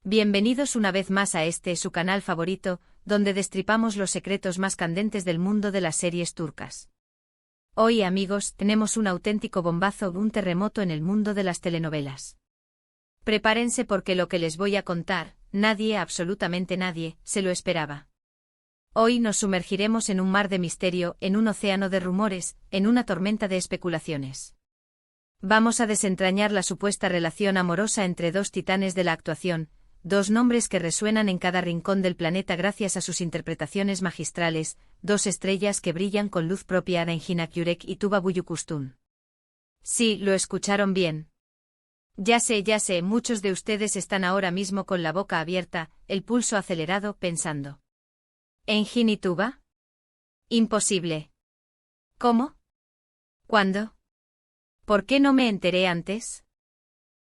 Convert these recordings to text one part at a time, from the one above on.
Bienvenidos una vez más a su canal favorito, donde destripamos los secretos más candentes del mundo de las series turcas. Hoy, amigos, tenemos un auténtico bombazo, un terremoto en el mundo de las telenovelas. Prepárense porque lo que les voy a contar, nadie, absolutamente nadie, se lo esperaba. Hoy nos sumergiremos en un mar de misterio, en un océano de rumores, en una tormenta de especulaciones. Vamos a desentrañar la supuesta relación amorosa entre dos titanes de la actuación, dos nombres que resuenan en cada rincón del planeta gracias a sus interpretaciones magistrales, dos estrellas que brillan con luz propia, Regina Kurek y Tuba Büyüküstün. Sí, lo escucharon bien. Ya sé, muchos de ustedes están ahora mismo con la boca abierta, el pulso acelerado, pensando. ¿Engin y Tuba? Imposible. ¿Cómo? ¿Cuándo? ¿Por qué no me enteré antes?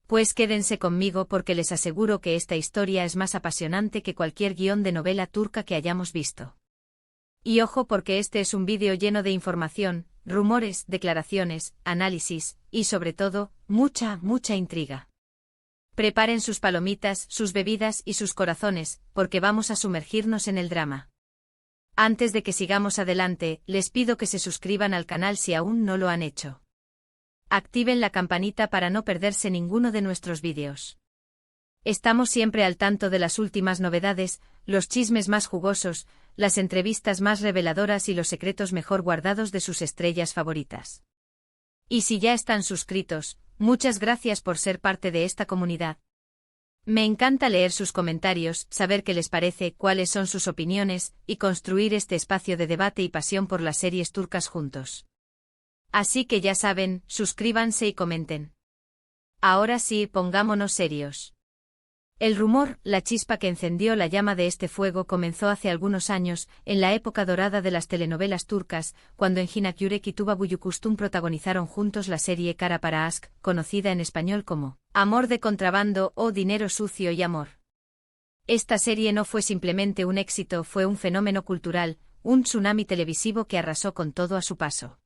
Pues quédense conmigo porque les aseguro que esta historia es más apasionante que cualquier guión de novela turca que hayamos visto. Y ojo porque este es un vídeo lleno de información, rumores, declaraciones, análisis, y sobre todo, mucha intriga. Preparen sus palomitas, sus bebidas y sus corazones, porque vamos a sumergirnos en el drama. Antes de que sigamos adelante, les pido que se suscriban al canal si aún no lo han hecho. Activen la campanita para no perderse ninguno de nuestros vídeos. Estamos siempre al tanto de las últimas novedades, los chismes más jugosos, las entrevistas más reveladoras y los secretos mejor guardados de sus estrellas favoritas. Y si ya están suscritos, muchas gracias por ser parte de esta comunidad. Me encanta leer sus comentarios, saber qué les parece, cuáles son sus opiniones, y construir este espacio de debate y pasión por las series turcas juntos. Así que ya saben, suscríbanse y comenten. Ahora sí, pongámonos serios. El rumor, la chispa que encendió la llama de este fuego comenzó hace algunos años, en la época dorada de las telenovelas turcas, cuando Regina Kurek y Tuba Büyüküstün protagonizaron juntos la serie Kara para Aşk, conocida en español como Amor de contrabando o Dinero sucio y amor. Esta serie no fue simplemente un éxito, fue un fenómeno cultural, un tsunami televisivo que arrasó con todo a su paso.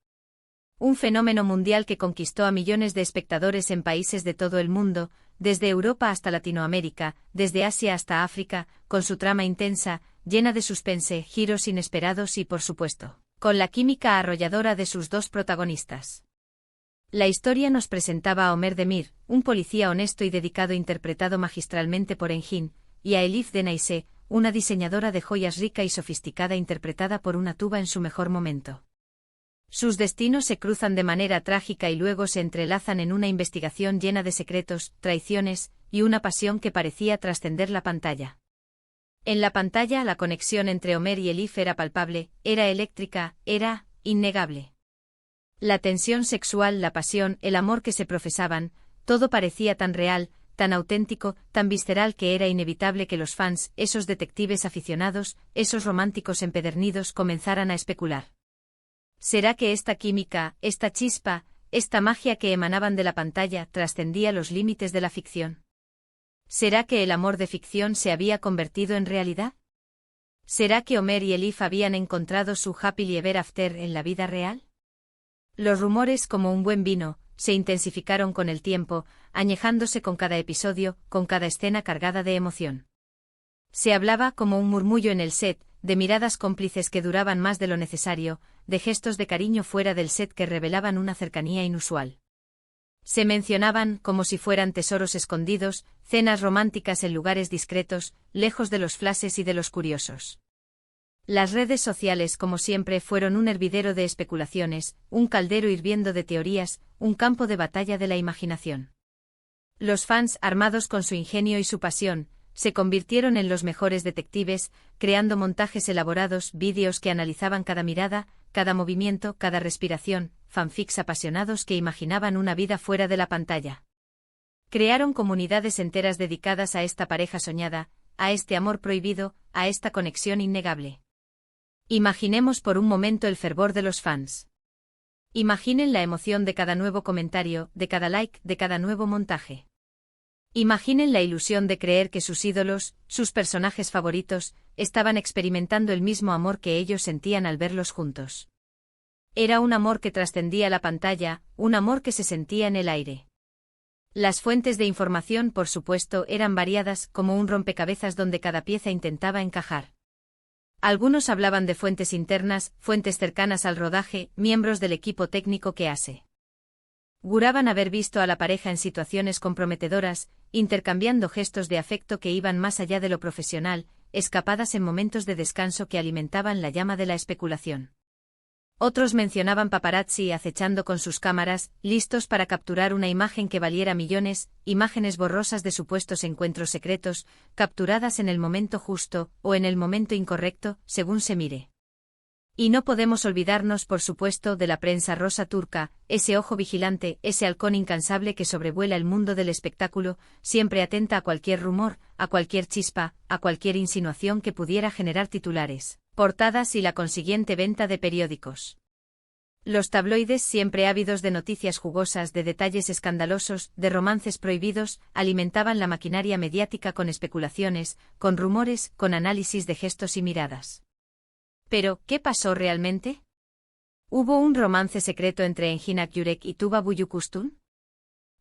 Un fenómeno mundial que conquistó a millones de espectadores en países de todo el mundo, desde Europa hasta Latinoamérica, desde Asia hasta África, con su trama intensa, llena de suspense, giros inesperados y, por supuesto, con la química arrolladora de sus dos protagonistas. La historia nos presentaba a Ömer Demir, un policía honesto y dedicado interpretado magistralmente por Engin, y a Elif Denayse, una diseñadora de joyas rica y sofisticada interpretada por una Tuba en su mejor momento. Sus destinos se cruzan de manera trágica y luego se entrelazan en una investigación llena de secretos, traiciones, y una pasión que parecía trascender la pantalla. En la pantalla la conexión entre Ömer y Elif era palpable, era eléctrica, era innegable. La tensión sexual, la pasión, el amor que se profesaban, todo parecía tan real, tan auténtico, tan visceral que era inevitable que los fans, esos detectives aficionados, esos románticos empedernidos comenzaran a especular. ¿Será que esta química, esta chispa, esta magia que emanaban de la pantalla trascendía los límites de la ficción? ¿Será que el amor de ficción se había convertido en realidad? ¿Será que Ömer y Elif habían encontrado su happily ever after en la vida real? Los rumores, como un buen vino, se intensificaron con el tiempo, añejándose con cada episodio, con cada escena cargada de emoción. Se hablaba como un murmullo en el set, de miradas cómplices que duraban más de lo necesario, de gestos de cariño fuera del set que revelaban una cercanía inusual. Se mencionaban, como si fueran tesoros escondidos, cenas románticas en lugares discretos, lejos de los flashes y de los curiosos. Las redes sociales, como siempre, fueron un hervidero de especulaciones, un caldero hirviendo de teorías, un campo de batalla de la imaginación. Los fans, armados con su ingenio y su pasión, se convirtieron en los mejores detectives, creando montajes elaborados, vídeos que analizaban cada mirada, cada movimiento, cada respiración, fanfics apasionados que imaginaban una vida fuera de la pantalla. Crearon comunidades enteras dedicadas a esta pareja soñada, a este amor prohibido, a esta conexión innegable. Imaginemos por un momento el fervor de los fans. Imaginen la emoción de cada nuevo comentario, de cada like, de cada nuevo montaje. Imaginen la ilusión de creer que sus ídolos, sus personajes favoritos, estaban experimentando el mismo amor que ellos sentían al verlos juntos. Era un amor que trascendía la pantalla, un amor que se sentía en el aire. Las fuentes de información, por supuesto, eran variadas, como un rompecabezas donde cada pieza intentaba encajar. Algunos hablaban de fuentes internas, fuentes cercanas al rodaje, miembros del equipo técnico que aseguraban haber visto a la pareja en situaciones comprometedoras, intercambiando gestos de afecto que iban más allá de lo profesional, escapadas en momentos de descanso que alimentaban la llama de la especulación. Otros mencionaban paparazzi acechando con sus cámaras, listos para capturar una imagen que valiera millones, imágenes borrosas de supuestos encuentros secretos, capturadas en el momento justo, o en el momento incorrecto, según se mire. Y no podemos olvidarnos, por supuesto, de la prensa rosa turca, ese ojo vigilante, ese halcón incansable que sobrevuela el mundo del espectáculo, siempre atenta a cualquier rumor, a cualquier chispa, a cualquier insinuación que pudiera generar titulares, portadas y la consiguiente venta de periódicos. Los tabloides, siempre ávidos de noticias jugosas, de detalles escandalosos, de romances prohibidos, alimentaban la maquinaria mediática con especulaciones, con rumores, con análisis de gestos y miradas. Pero, ¿qué pasó realmente? ¿Hubo un romance secreto entre Engin Akyurek y Tuba Büyüküstün?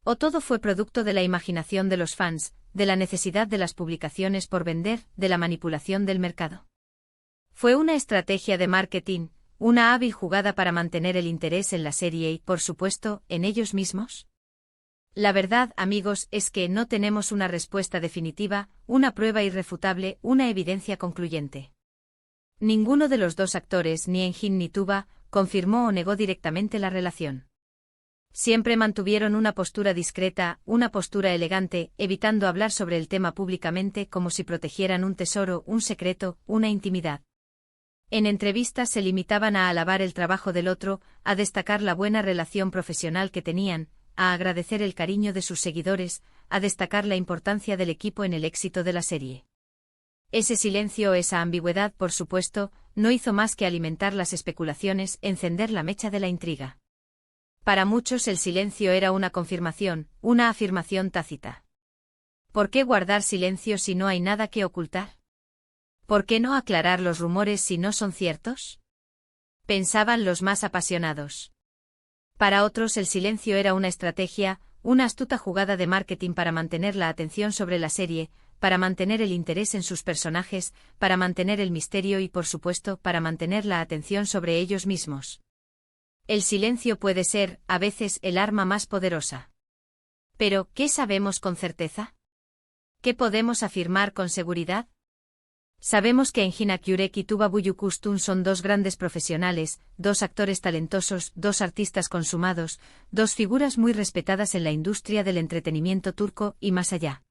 ¿O todo fue producto de la imaginación de los fans, de la necesidad de las publicaciones por vender, de la manipulación del mercado? ¿Fue una estrategia de marketing, una hábil jugada para mantener el interés en la serie y, por supuesto, en ellos mismos? La verdad, amigos, es que no tenemos una respuesta definitiva, una prueba irrefutable, una evidencia concluyente. Ninguno de los dos actores, ni Engin ni Tuba, confirmó o negó directamente la relación. Siempre mantuvieron una postura discreta, una postura elegante, evitando hablar sobre el tema públicamente como si protegieran un tesoro, un secreto, una intimidad. En entrevistas se limitaban a alabar el trabajo del otro, a destacar la buena relación profesional que tenían, a agradecer el cariño de sus seguidores, a destacar la importancia del equipo en el éxito de la serie. Ese silencio o esa ambigüedad, por supuesto, no hizo más que alimentar las especulaciones, encender la mecha de la intriga. Para muchos el silencio era una confirmación, una afirmación tácita. ¿Por qué guardar silencio si no hay nada que ocultar? ¿Por qué no aclarar los rumores si no son ciertos? Pensaban los más apasionados. Para otros el silencio era una estrategia, una astuta jugada de marketing para mantener la atención sobre la serie, para mantener el interés en sus personajes, para mantener el misterio y, por supuesto, para mantener la atención sobre ellos mismos. El silencio puede ser, a veces, el arma más poderosa. Pero, ¿qué sabemos con certeza? ¿Qué podemos afirmar con seguridad? Sabemos que Engin Akyurek y Tuba Büyüküstün son dos grandes profesionales, dos actores talentosos, dos artistas consumados, dos figuras muy respetadas en la industria del entretenimiento turco y más allá.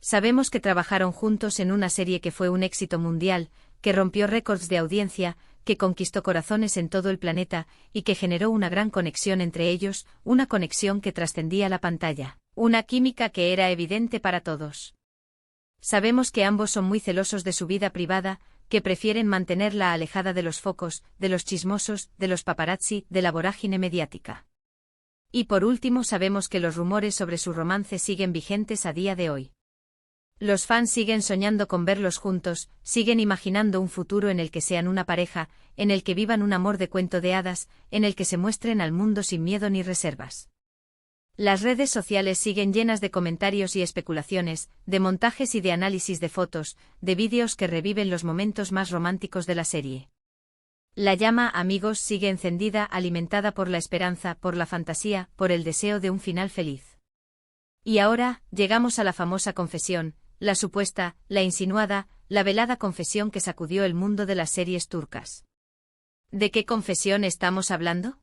Sabemos que trabajaron juntos en una serie que fue un éxito mundial, que rompió récords de audiencia, que conquistó corazones en todo el planeta, y que generó una gran conexión entre ellos, una conexión que trascendía la pantalla, una química que era evidente para todos. Sabemos que ambos son muy celosos de su vida privada, que prefieren mantenerla alejada de los focos, de los chismosos, de los paparazzi, de la vorágine mediática. Y por último sabemos que los rumores sobre su romance siguen vigentes a día de hoy. Los fans siguen soñando con verlos juntos, siguen imaginando un futuro en el que sean una pareja, en el que vivan un amor de cuento de hadas, en el que se muestren al mundo sin miedo ni reservas. Las redes sociales siguen llenas de comentarios y especulaciones, de montajes y de análisis de fotos, de vídeos que reviven los momentos más románticos de la serie. La llama, amigos, sigue encendida, alimentada por la esperanza, por la fantasía, por el deseo de un final feliz. Y ahora, llegamos a la famosa confesión, la supuesta, la insinuada, la velada confesión que sacudió el mundo de las series turcas. ¿De qué confesión estamos hablando?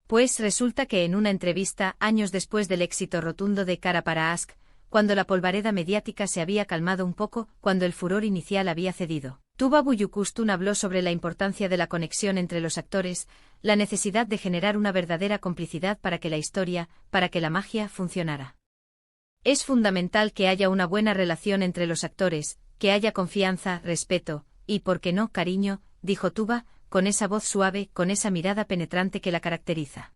Pues resulta que en una entrevista, años después del éxito rotundo de Kara para Aşk, cuando la polvareda mediática se había calmado un poco, cuando el furor inicial había cedido, Tuba Büyüküstün habló sobre la importancia de la conexión entre los actores, la necesidad de generar una verdadera complicidad para que la historia, para que la magia funcionara. Es fundamental que haya una buena relación entre los actores, que haya confianza, respeto, y, ¿por qué no, cariño?, dijo Tuba, con esa voz suave, con esa mirada penetrante que la caracteriza.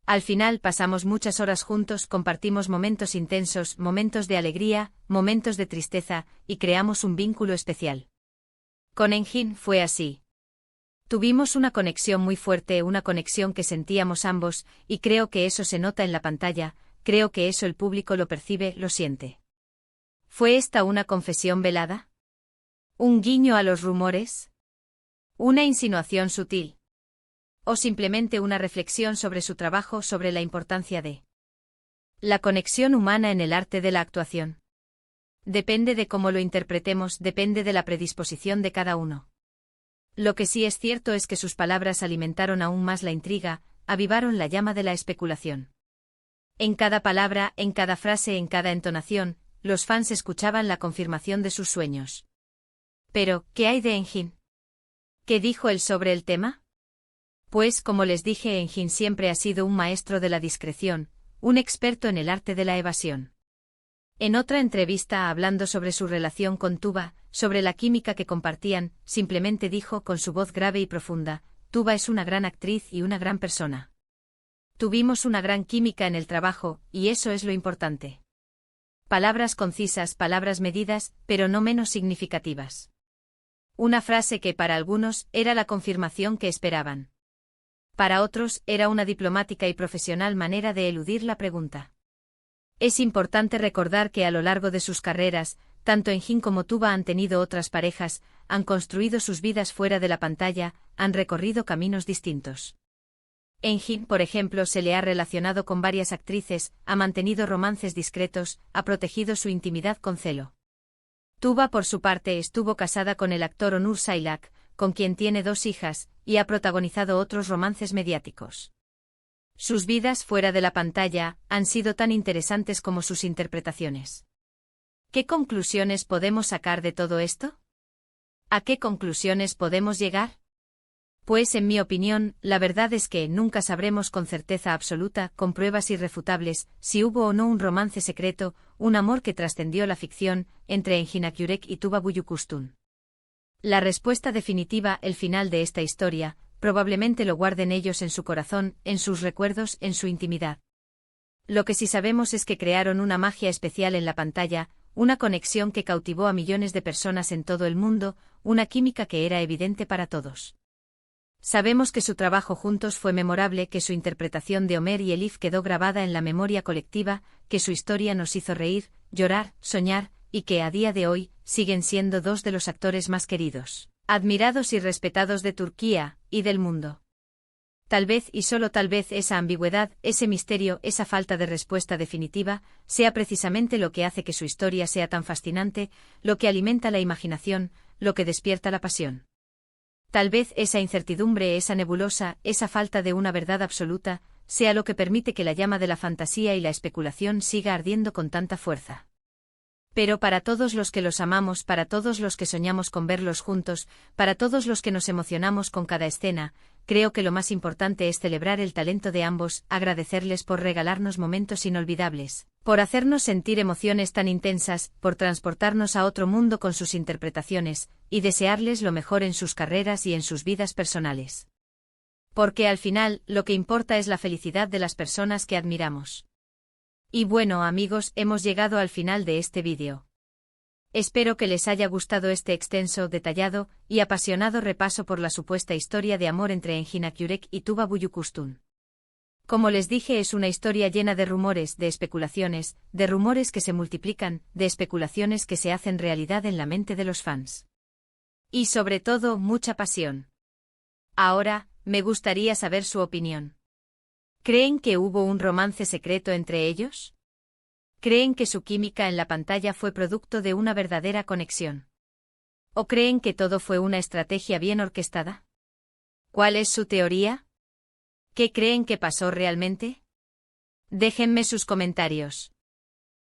Al final pasamos muchas horas juntos, compartimos momentos intensos, momentos de alegría, momentos de tristeza, y creamos un vínculo especial. Con Engin fue así. Tuvimos una conexión muy fuerte, una conexión que sentíamos ambos, y creo que eso se nota en la pantalla, creo que eso el público lo percibe, lo siente. ¿Fue esta una confesión velada? ¿Un guiño a los rumores? ¿Una insinuación sutil? ¿O simplemente una reflexión sobre su trabajo, sobre la importancia de la conexión humana en el arte de la actuación? Depende de cómo lo interpretemos, depende de la predisposición de cada uno. Lo que sí es cierto es que sus palabras alimentaron aún más la intriga, avivaron la llama de la especulación. En cada palabra, en cada frase, en cada entonación, los fans escuchaban la confirmación de sus sueños. Pero, ¿qué hay de Engin? ¿Qué dijo él sobre el tema? Pues, como les dije, Engin siempre ha sido un maestro de la discreción, un experto en el arte de la evasión. En otra entrevista, hablando sobre su relación con Tuba, sobre la química que compartían, simplemente dijo con su voz grave y profunda: Tuba es una gran actriz y una gran persona. Tuvimos una gran química en el trabajo, y eso es lo importante. Palabras concisas, palabras medidas, pero no menos significativas. Una frase que para algunos era la confirmación que esperaban. Para otros era una diplomática y profesional manera de eludir la pregunta. Es importante recordar que a lo largo de sus carreras, tanto Engin como Tuba han tenido otras parejas, han construido sus vidas fuera de la pantalla, han recorrido caminos distintos. Engin, por ejemplo, se le ha relacionado con varias actrices, ha mantenido romances discretos, ha protegido su intimidad con celo. Tuba, por su parte, estuvo casada con el actor Onur Sailak, con quien tiene 2 hijas, y ha protagonizado otros romances mediáticos. Sus vidas fuera de la pantalla han sido tan interesantes como sus interpretaciones. ¿Qué conclusiones podemos sacar de todo esto? ¿A qué conclusiones podemos llegar? Pues en mi opinión, la verdad es que nunca sabremos con certeza absoluta, con pruebas irrefutables, si hubo o no un romance secreto, un amor que trascendió la ficción, entre Engin Akyurek y Tuba Büyüküstün. La respuesta definitiva, el final de esta historia, probablemente lo guarden ellos en su corazón, en sus recuerdos, en su intimidad. Lo que sí sabemos es que crearon una magia especial en la pantalla, una conexión que cautivó a millones de personas en todo el mundo, una química que era evidente para todos. Sabemos que su trabajo juntos fue memorable, que su interpretación de Ömer y Elif quedó grabada en la memoria colectiva, que su historia nos hizo reír, llorar, soñar, y que a día de hoy siguen siendo 2 de los actores más queridos, admirados y respetados de Turquía y del mundo. Tal vez y solo tal vez esa ambigüedad, ese misterio, esa falta de respuesta definitiva, sea precisamente lo que hace que su historia sea tan fascinante, lo que alimenta la imaginación, lo que despierta la pasión. Tal vez esa incertidumbre, esa nebulosa, esa falta de una verdad absoluta, sea lo que permite que la llama de la fantasía y la especulación siga ardiendo con tanta fuerza. Pero para todos los que los amamos, para todos los que soñamos con verlos juntos, para todos los que nos emocionamos con cada escena, creo que lo más importante es celebrar el talento de ambos, agradecerles por regalarnos momentos inolvidables, por hacernos sentir emociones tan intensas, por transportarnos a otro mundo con sus interpretaciones, y desearles lo mejor en sus carreras y en sus vidas personales. Porque al final, lo que importa es la felicidad de las personas que admiramos. Y bueno, amigos, hemos llegado al final de este vídeo. Espero que les haya gustado este extenso, detallado y apasionado repaso por la supuesta historia de amor entre Engin Akyurek y Tuba Büyüküstün. Como les dije, es una historia llena de rumores, de especulaciones, de rumores que se multiplican, de especulaciones que se hacen realidad en la mente de los fans. Y sobre todo, mucha pasión. Ahora, me gustaría saber su opinión. ¿Creen que hubo un romance secreto entre ellos? ¿Creen que su química en la pantalla fue producto de una verdadera conexión? ¿O creen que todo fue una estrategia bien orquestada? ¿Cuál es su teoría? ¿Qué creen que pasó realmente? Déjenme sus comentarios.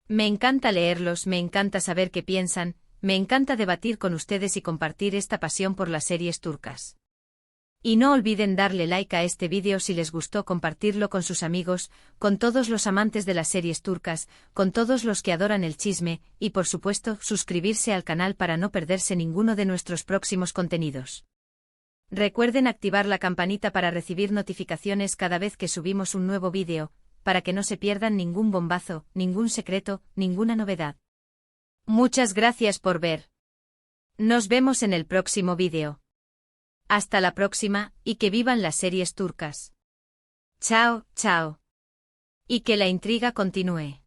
Me encanta leerlos, me encanta saber qué piensan, me encanta debatir con ustedes y compartir esta pasión por las series turcas. Y no olviden darle like a este vídeo si les gustó, compartirlo con sus amigos, con todos los amantes de las series turcas, con todos los que adoran el chisme, y por supuesto, suscribirse al canal para no perderse ninguno de nuestros próximos contenidos. Recuerden activar la campanita para recibir notificaciones cada vez que subimos un nuevo vídeo, para que no se pierdan ningún bombazo, ningún secreto, ninguna novedad. Muchas gracias por ver. Nos vemos en el próximo vídeo. Hasta la próxima, y que vivan las series turcas. Chao, chao. Y que la intriga continúe.